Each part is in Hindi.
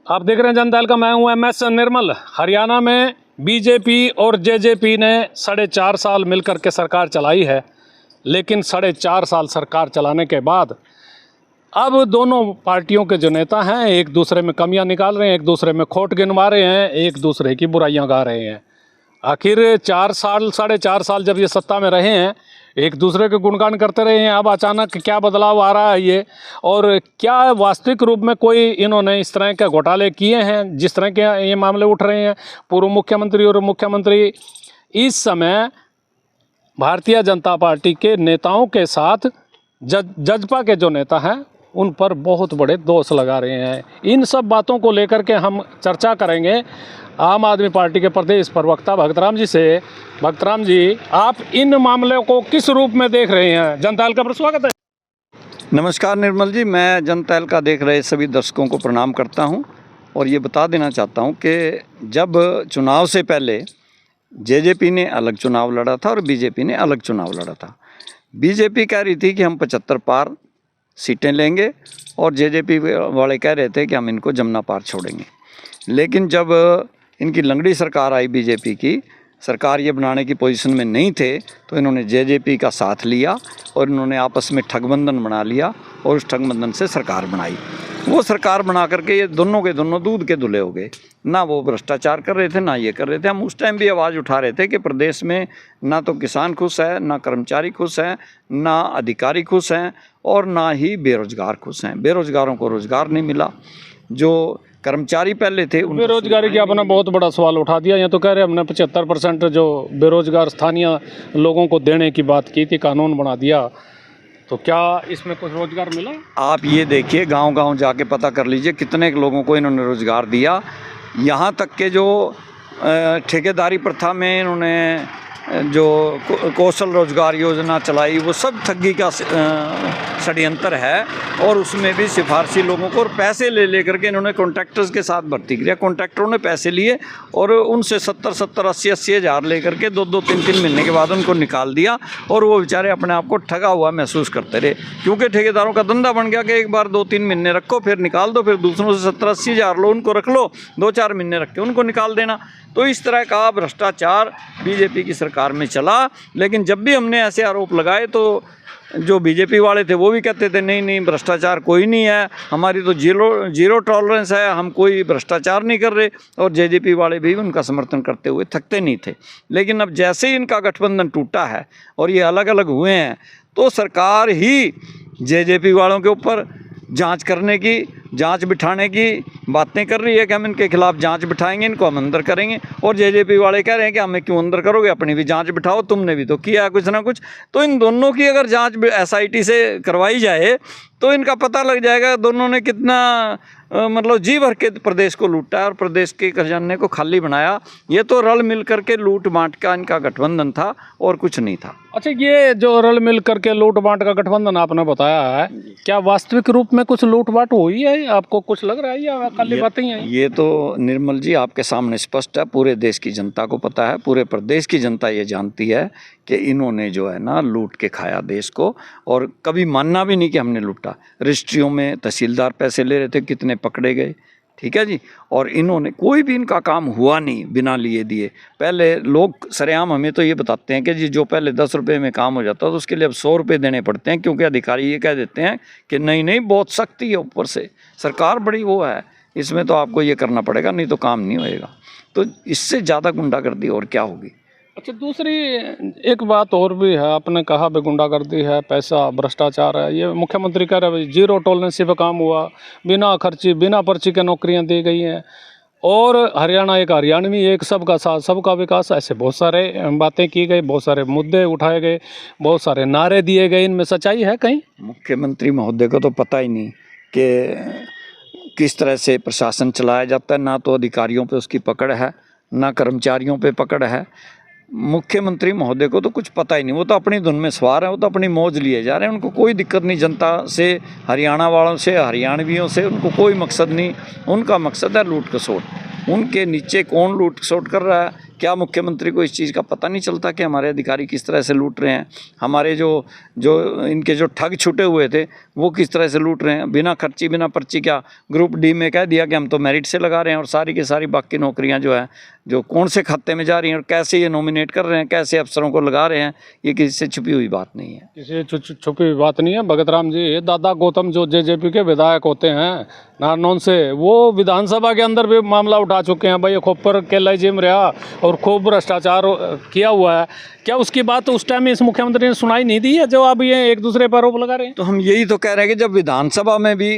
आप देख रहे हैं जनता दल का, मैं हूं MS निर्मल। हरियाणा में बीजेपी और जेजेपी ने 4.5 साल मिलकर के सरकार चलाई है, लेकिन 4.5 साल सरकार चलाने के बाद अब दोनों पार्टियों के जो नेता हैं एक दूसरे में कमियां निकाल रहे हैं, एक दूसरे में खोट गिनवा रहे हैं, एक दूसरे की बुराइयां गा रहे हैं। आखिर 4.5 साल जब ये सत्ता में रहे हैं, एक दूसरे के गुणगान करते रहे हैं। अब अचानक क्या बदलाव आ रहा है ये, और क्या वास्तविक रूप में कोई इन्होंने इस तरह के घोटाले किए हैं जिस तरह के ये मामले उठ रहे हैं? पूर्व मुख्यमंत्री और मुख्यमंत्री इस समय भारतीय जनता पार्टी के नेताओं के साथ जजपा के जो नेता हैं उन पर बहुत बड़े दोष लगा रहे हैं। इन सब बातों को लेकर के हम चर्चा करेंगे आम आदमी पार्टी के प्रदेश प्रवक्ता भगतराम जी से। भगतराम जी, आप इन मामलों को किस रूप में देख रहे हैं? जनता दल का स्वागत है। नमस्कार निर्मल जी, मैं जनता दल का देख रहे सभी दर्शकों को प्रणाम करता हूं और ये बता देना चाहता हूं कि जब चुनाव से पहले जेजेपी ने अलग चुनाव लड़ा था और बीजेपी ने अलग चुनाव लड़ा था। बीजेपी कह रही थी कि हम 75 पार सीटें लेंगे और जेजेपी वाले कह रहे थे कि हम इनको जमुना पार छोड़ेंगे। लेकिन जब इनकी लंगड़ी सरकार आई, बीजेपी की सरकार ये बनाने की पोजीशन में नहीं थे, तो इन्होंने जेजेपी का साथ लिया और इन्होंने आपस में ठगबंधन बना लिया और उस ठगबंधन से सरकार बनाई। वो सरकार बना करके ये दोनों के दोनों दूध के धुले हो गए। ना वो भ्रष्टाचार कर रहे थे, ना ये कर रहे थे। हम उस टाइम भी आवाज़ उठा रहे थे कि प्रदेश में ना तो किसान खुश है, ना कर्मचारी खुश हैं, ना अधिकारी खुश हैं और ना ही बेरोजगार खुश हैं। बेरोजगारों को रोजगार नहीं मिला, जो कर्मचारी पहले थे उन बेरोजगारी की आपने बहुत बड़ा सवाल उठा दिया। ये तो कह रहे हैं हमने 75% जो बेरोजगार स्थानीय लोगों को देने की बात की थी, कानून बना दिया, तो क्या इसमें कुछ रोजगार मिला? आप ये देखिए, गांव-गांव जाके पता कर लीजिए कितने लोगों को इन्होंने रोजगार दिया। यहाँ तक के जो ठेकेदारी प्रथा में इन्होंने जो कौशल रोजगार योजना चलाई, वो सब ठगी का षड्यंत्र है और उसमें भी सिफारसी लोगों को और पैसे ले करके इन्होंने कॉन्ट्रैक्टर्स के साथ भर्ती किया। कॉन्ट्रैक्टरों ने पैसे लिए और उनसे 70-70, 80-80 हज़ार लेकर के 2-2, 3-3 महीने के बाद उनको निकाल दिया और वो बेचारे अपने आप को ठगा हुआ महसूस करते रहे, क्योंकि ठेकेदारों का धंधा बन गया कि एक बार 2-3 महीने रखो, फिर निकाल दो, फिर दूसरों से 70-80 हज़ार लो, उनको रख लो, 2-4 महीने रख के उनको निकाल देना। तो इस तरह का भ्रष्टाचार बीजेपी की सरकार में चला। लेकिन जब भी हमने ऐसे आरोप लगाए तो जो बीजेपी वाले थे वो भी कहते थे नहीं नहीं, भ्रष्टाचार कोई नहीं है, हमारी तो जीरो टॉलरेंस है, हम कोई भ्रष्टाचार नहीं कर रहे। और जेजेपी वाले भी उनका समर्थन करते हुए थकते नहीं थे। लेकिन अब जैसे ही इनका गठबंधन टूटा है और ये अलग अलग हुए हैं, तो सरकार ही जेजेपी वालों के ऊपर जांच बिठाने की बातें कर रही है कि हम इनके खिलाफ जांच बिठाएंगे, इनको हम अंदर करेंगे। और जेजेपी वाले कह रहे हैं कि हमें क्यों अंदर करोगे, अपनी भी जांच बिठाओ, तुमने भी तो किया है कुछ ना कुछ। तो इन दोनों की अगर जांच SIT से करवाई जाए तो इनका पता लग जाएगा दोनों ने कितना मतलब जी भर के प्रदेश को लूटा है और प्रदेश के खजाने को खाली बनाया। ये तो रल मिल करके लूट बांट का इनका गठबंधन था और कुछ नहीं था। अच्छा, ये जो रल मिल करके लूट बांट का गठबंधन आपने बताया है, क्या वास्तविक रूप में कुछ लूट बांट हुई है? आपको कुछ लग रहा है या खाली बातें ही हैं? ये तो निर्मल जी आपके सामने स्पष्ट है, पूरे देश की जनता को पता है, पूरे प्रदेश की जनता ये जानती है कि इन्होंने जो है ना लूट के खाया देश को, और कभी मानना भी नहीं कि हमने लूटा। रजिस्ट्रियों में तहसीलदार पैसे ले रहे थे, कितने पकड़े गए, ठीक है जी। और इन्होंने कोई भी इनका काम हुआ नहीं बिना लिए दिए। पहले लोग सरेआम हमें तो ये बताते हैं कि जी जो पहले 10 रुपये में काम हो जाता तो उसके लिए अब 100 रुपये देने पड़ते हैं, क्योंकि अधिकारी ये कह देते हैं कि नहीं नहीं बहुत सख्ती है, ऊपर से सरकार बड़ी वो है, इसमें तो आपको ये करना पड़ेगा, नहीं तो काम नहीं होएगा। तो इससे ज़्यादा गुंडागर्दी और क्या होगी? अच्छा, दूसरी एक बात और भी है, आपने कहा भी गुंडागर्दी है, पैसा, भ्रष्टाचार है। ये मुख्यमंत्री कह रहे हैं जीरो टॉलरेंस पे काम हुआ, बिना खर्ची बिना पर्ची के नौकरियां दी गई हैं, और हरियाणा एक हरियाणवी, एक सबका साथ सबका विकास, ऐसे बहुत सारे बातें की गई, बहुत सारे मुद्दे उठाए गए, बहुत सारे नारे दिए गए। इनमें सच्चाई है कहीं? मुख्यमंत्री महोदय को तो पता ही नहीं कि किस तरह से प्रशासन चलाया जाता है। ना तो अधिकारियों पे उसकी पकड़ है, ना कर्मचारियों पे पकड़ है। मुख्यमंत्री महोदय को तो कुछ पता ही नहीं, वो तो अपनी धुन में सवार है, वो तो अपनी मौज लिए जा रहे हैं। उनको कोई दिक्कत नहीं जनता से, हरियाणा वालों से, हरियाणवियों से, उनको कोई मकसद नहीं। उनका मकसद है लूट खसोट। उनके नीचे कौन लूट खसोट कर रहा है, क्या मुख्यमंत्री को इस चीज़ का पता नहीं चलता कि हमारे अधिकारी किस तरह से लूट रहे हैं, हमारे जो इनके जो ठग छूटे हुए थे वो किस तरह से लूट रहे हैं, बिना खर्ची बिना पर्ची। क्या ग्रुप डी में कह दिया कि हम तो मेरिट से लगा रहे हैं और सारी की सारी बाकी नौकरियां जो है जो कौन से खाते में जा रही हैं और कैसे ये नॉमिनेट कर रहे हैं, कैसे अफसरों को लगा रहे हैं, ये किसी से छुपी हुई बात नहीं है। किसी छुपी हुई बात नहीं है। भगत राम जी, ये दादा गौतम जो जेजेपी के विधायक होते हैं नारनौल से, वो विधानसभा के अंदर भी मामला उठा चुके हैं, भाई ये खोपर केला जिम रहा और खूब भ्रष्टाचार किया हुआ है। क्या उसकी बात उस टाइम इस मुख्यमंत्री ने सुनाई नहीं दी है जो अब ये एक दूसरे पर आरोप लगा रहे हैं? तो हम यही तो कह रहे हैं कि जब विधानसभा में भी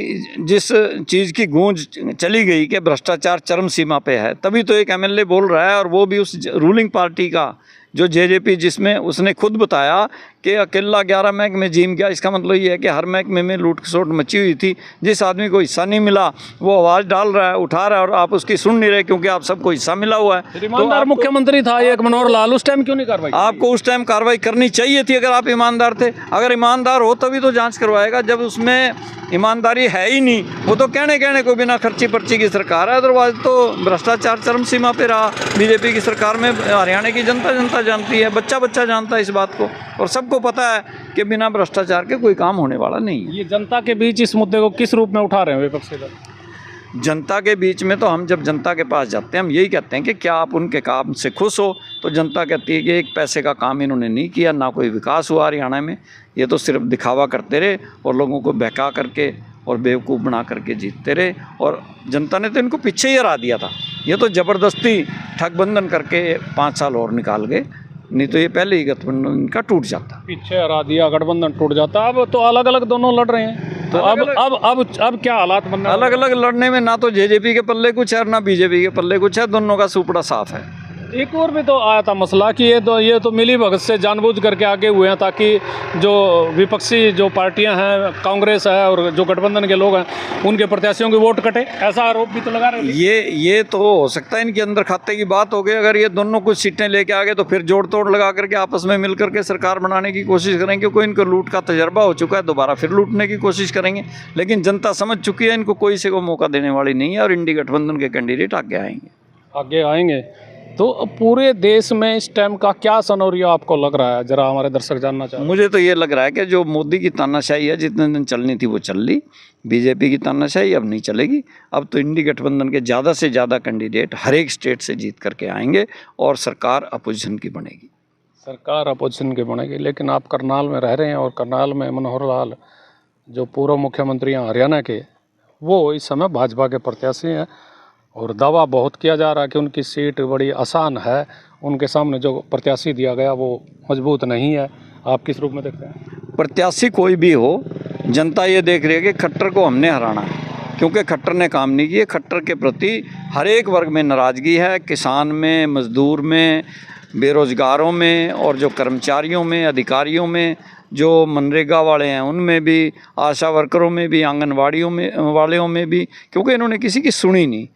जिस चीज़ की गूंज चली गई कि भ्रष्टाचार चरम सीमा पे है, तभी तो एक एमएलए बोल रहा है, और वो भी उस रूलिंग पार्टी का जो जेजेपी, जिसमें उसने खुद बताया कि अकेला 11 महकमे जीम गया। इसका मतलब ये है कि हर महकमे में लूट खसोट मची हुई थी। जिस आदमी को हिस्सा नहीं मिला वो आवाज़ डाल रहा है, उठा रहा है, और आप उसकी सुन नहीं रहे क्योंकि आप सबको हिस्सा मिला हुआ है। ईमानदार मुख्यमंत्री था एक मनोहर लाल, उस टाइम क्यों नहीं कार्रवाई? आपको उस टाइम कार्रवाई करनी चाहिए थी अगर आप ईमानदार थे। अगर ईमानदार हो तभी तो जांच करवाएगा। जब उसमें ईमानदारी है ही नहीं, वो तो कहने को बिना खर्ची पर्ची की सरकार है। अदरवाइज तो भ्रष्टाचार चरम सीमा पे रहा बीजेपी की सरकार में। हरियाणा की जनता जानती है, बच्चा जानता है इस बात को, और सबको पता है कि बिना भ्रष्टाचार के कोई काम होने वाला नहीं है। ये जनता के बीच इस मुद्दे को किस रूप में उठा रहे हैं विपक्षी दल? जनता के बीच में तो हम जब जनता के पास जाते हैं हम यही कहते हैं कि क्या आप उनके काम से खुश हो, तो जनता कहती है कि एक पैसे का काम इन्होंने नहीं किया, ना कोई विकास हुआ हरियाणा में, ये तो सिर्फ दिखावा करते रहे और लोगों को बहका करके और बेवकूफ़ बना करके जीतते रहे। और जनता ने तो इनको पीछे ही हरा दिया था। ये तो ज़बरदस्ती ठगबंधन करके 5 साल और निकाल गए, नहीं तो ये पहले ही गठबंधन इनका टूट जाता। पीछे हरा दिया, गठबंधन टूट जाता। अब तो अलग अलग दोनों लड़ रहे हैं, तो अब क्या हालात बन रहे हैं? अलग अलग लड़ने में ना तो जेजेपी के पल्ले कुछ है ना बीजेपी के पल्ले कुछ है, दोनों का सुपड़ा साफ है। एक और भी तो आया था मसला कि ये तो मिली भगत से जानबूझ करके आगे हुए हैं ताकि जो विपक्षी जो पार्टियां हैं, कांग्रेस है और जो गठबंधन के लोग हैं, उनके प्रत्याशियों की वोट कटे, ऐसा आरोप भी तो लगा रहे हैं। ये तो हो सकता है इनके अंदर खाते की बात हो गई। अगर ये दोनों कुछ सीटें लेके आ गए तो फिर जोड़ तोड़ लगा करके आपस में मिल करके सरकार बनाने की कोशिश करेंगे। कोई इनको लूट का तजर्बा हो चुका है, दोबारा फिर लूटने की कोशिश करेंगे। लेकिन जनता समझ चुकी है इनको कोई से को मौका देने वाली नहीं है, और इंडी गठबंधन के कैंडिडेट आगे आएंगे। तो पूरे देश में इस टाइम का क्या सनोरिया आपको लग रहा है, जरा हमारे दर्शक जानना चाहते हैं। मुझे तो ये लग रहा है कि जो मोदी की तानाशाही है जितने दिन चलनी थी वो चल ली, बीजेपी की तानाशाही अब नहीं चलेगी। अब तो इंडी गठबंधन के ज़्यादा से ज़्यादा कैंडिडेट हर एक स्टेट से जीत करके आएंगे और सरकार अपोजिशन की बनेगी। सरकार अपोजिशन की बनेगी। लेकिन आप करनाल में रह रहे हैं और करनाल में मनोहर लाल जो पूर्व मुख्यमंत्री हैं हरियाणा के, वो इस समय भाजपा के प्रत्याशी हैं और दावा बहुत किया जा रहा है कि उनकी सीट बड़ी आसान है, उनके सामने जो प्रत्याशी दिया गया वो मजबूत नहीं है। आप किस रूप में देखते हैं? प्रत्याशी कोई भी हो, जनता ये देख रही है कि खट्टर को हमने हराना है, क्योंकि खट्टर ने काम नहीं किए। खट्टर के प्रति हर एक वर्ग में नाराज़गी है, किसान में, मजदूर में, बेरोज़गारों में, और जो कर्मचारियों में, अधिकारियों में, जो मनरेगा वाले हैं उनमें भी, आशा वर्करों में भी, आंगनवाड़ियों में वालों में भी, क्योंकि इन्होंने किसी की सुनी नहीं।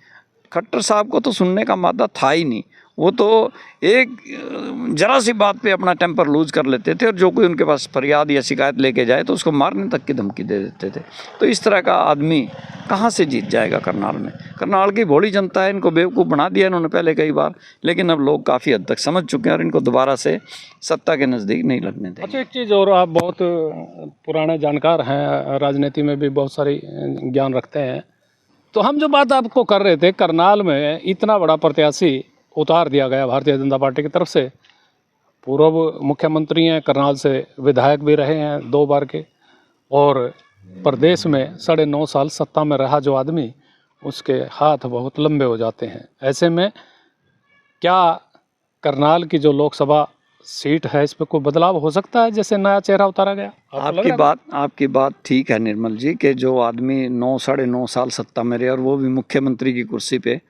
खट्टर साहब को तो सुनने का मादा था ही नहीं। वो तो एक जरा सी बात पे अपना टेम्पर लूज कर लेते थे, और जो कोई उनके पास फरियाद या शिकायत लेके जाए तो उसको मारने तक की धमकी दे देते थे। तो इस तरह का आदमी कहाँ से जीत जाएगा करनाल में? करनाल की भोली जनता है, इनको बेवकूफ़ बना दिया इन्होंने पहले कई बार, लेकिन अब लोग काफ़ी हद तक समझ चुके हैं और इनको दोबारा से सत्ता के नज़दीक नहीं लगने देंगे। अच्छा, एक चीज़ और, आप बहुत पुराने जानकार हैं, राजनीति में भी बहुत सारी ज्ञान रखते हैं, तो हम जो बात आपको कर रहे थे, करनाल में इतना बड़ा प्रत्याशी उतार दिया गया भारतीय जनता पार्टी की तरफ से। पूर्व मुख्यमंत्री हैं, करनाल से विधायक भी रहे हैं 2 बार के, और प्रदेश में 9.5 साल सत्ता में रहा जो आदमी, उसके हाथ बहुत लंबे हो जाते हैं। ऐसे में क्या करनाल की जो लोकसभा सीट है इस पर कोई बदलाव हो सकता है, जैसे नया चेहरा उतारा गया? आपकी बात ठीक है निर्मल जी, कि जो आदमी 9-9.5 साल सत्ता में रहे और वो भी मुख्यमंत्री की कुर्सी पे,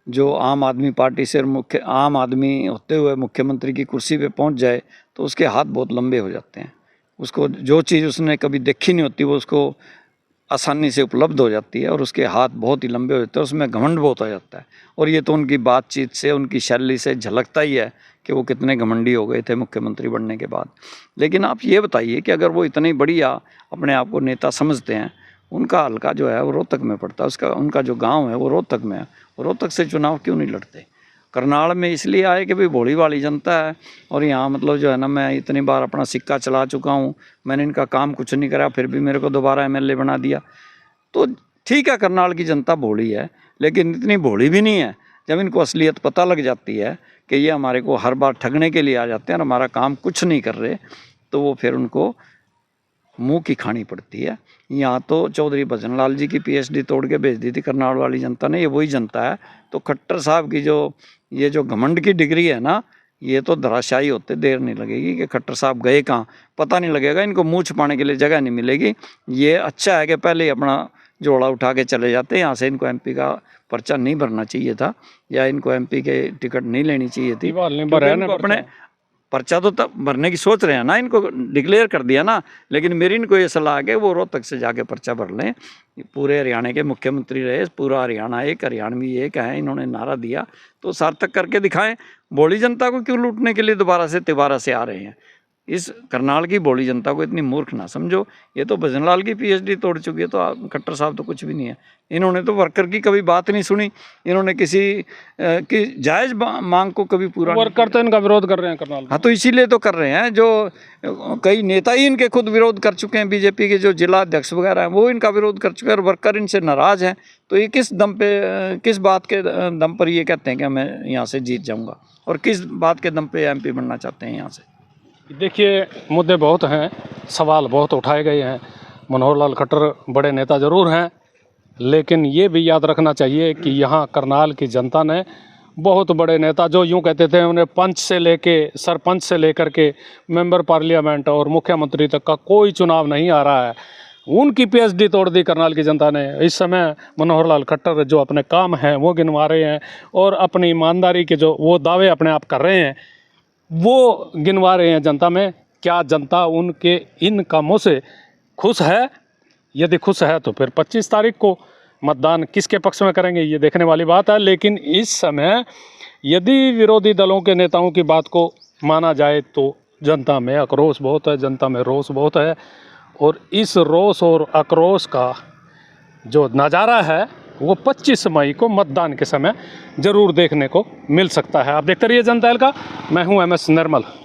जो आम आदमी पार्टी से आम आदमी होते हुए मुख्यमंत्री की कुर्सी पे पहुंच जाए तो उसके हाथ बहुत लंबे हो जाते हैं। उसको जो चीज़ उसने कभी देखी नहीं होती वो उसको आसानी से उपलब्ध हो जाती है, और उसके हाथ बहुत ही लंबे हो जाते हैं, उसमें घमंड बहुत आ जाता है। और ये तो उनकी बातचीत से, उनकी शैली से झलकता ही है कि वो कितने घमंडी हो गए थे मुख्यमंत्री बनने के बाद। लेकिन आप ये बताइए कि अगर वो इतनी बढ़िया अपने आप को नेता समझते हैं, उनका हल्का जो है वो रोहतक में पड़ता है, उनका जो गांव है वो रोहतक में है, रोहतक से चुनाव क्यों नहीं लड़ते? करनाल में इसलिए आए कि भाई भोली वाली जनता है, और यहाँ मतलब जो है ना, मैं इतनी बार अपना सिक्का चला चुका हूँ, मैंने इनका काम कुछ नहीं करा, फिर भी मेरे को दोबारा एमएलए बना दिया। तो ठीक है, करनाल की जनता भोली है, लेकिन इतनी भोली भी नहीं है। जब इनको असलियत पता लग जाती है कि ये हमारे को हर बार ठगने के लिए आ जाते हैं और हमारा काम कुछ नहीं कर रहे, तो वो फिर उनको मुंह की खानी पड़ती है। यहाँ तो चौधरी भजन लाल जी की पीएचडी तोड़ के भेज दी थी करनाल वाली जनता ने, ये वही जनता है। तो खट्टर साहब की ये जो घमंड की डिग्री है ना, ये तो धराशायी होते देर नहीं लगेगी कि खट्टर साहब गए कहाँ पता नहीं लगेगा, इनको मुँह छुपाने के लिए जगह नहीं मिलेगी। ये अच्छा है कि पहले ही अपना जोड़ा उठा के चले जाते। यहाँ से इनको एमपी का पर्चा नहीं भरना चाहिए था, या इनको एमपी के टिकट नहीं लेनी चाहिए थी। इनको अपने पर्चा तो तब भरने की सोच रहे हैं ना, इनको डिक्लेयर कर दिया ना। लेकिन मेरी इनको ये सलाह है कि वो रोहतक से जाके पर्चा भर लें। पूरे हरियाणा के मुख्यमंत्री रहे, पूरा हरियाणा एक, हरियाणवी एक है, इन्होंने नारा दिया तो सार्थक करके दिखाएं। भोली जनता को क्यों लूटने के लिए दोबारा से तिबारा से आ रहे हैं? इस करनाल की भोली जनता को इतनी मूर्ख ना समझो। ये तो भजनलाल की पीएचडी तोड़ चुकी है, तो खट्टर साहब तो कुछ भी नहीं है। इन्होंने तो वर्कर की कभी बात नहीं सुनी, इन्होंने किसी की जायज़ मांग को कभी पूरा, वर्कर तो इनका विरोध कर रहे हैं करनाल में। हाँ, तो इसीलिए तो कर रहे हैं। जो कई नेता ही इनके खुद विरोध कर चुके हैं, बीजेपी के जो जिला अध्यक्ष वगैरह हैं वो इनका विरोध कर चुके हैं, और वर्कर इनसे नाराज़ हैं। तो ये किस दम पे, किस बात के दम पर ये कहते हैं कि मैं यहाँ से जीत जाऊँगा, और किस बात के दम पे एमपी बनना चाहते हैं यहाँ से? देखिए, मुद्दे बहुत हैं, सवाल बहुत उठाए गए हैं। मनोहर लाल खट्टर बड़े नेता ज़रूर हैं, लेकिन ये भी याद रखना चाहिए कि यहाँ करनाल की जनता ने बहुत बड़े नेता, जो यूँ कहते थे उन्हें पंच से लेके सरपंच से लेकर के मेंबर पार्लियामेंट और मुख्यमंत्री तक का कोई चुनाव नहीं आ रहा है, उनकी पीएचडी तोड़ दी करनाल की जनता ने। इस समय मनोहर लाल खट्टर जो अपने काम हैं वो गिनवा रहे हैं, और अपनी ईमानदारी के जो वो दावे अपने आप कर रहे हैं वो गिनवा रहे हैं जनता में। क्या जनता उनके इन कामों से खुश है? यदि खुश है तो फिर 25 तारीख को मतदान किसके पक्ष में करेंगे, ये देखने वाली बात है। लेकिन इस समय यदि विरोधी दलों के नेताओं की बात को माना जाए तो जनता में आक्रोश बहुत है, जनता में रोष बहुत है, और इस रोष और आक्रोश का जो नज़ारा है वो 25 मई को मतदान के समय ज़रूर देखने को मिल सकता है। आप देखते रहिए जनता का, मैं हूं एमएस निर्मल।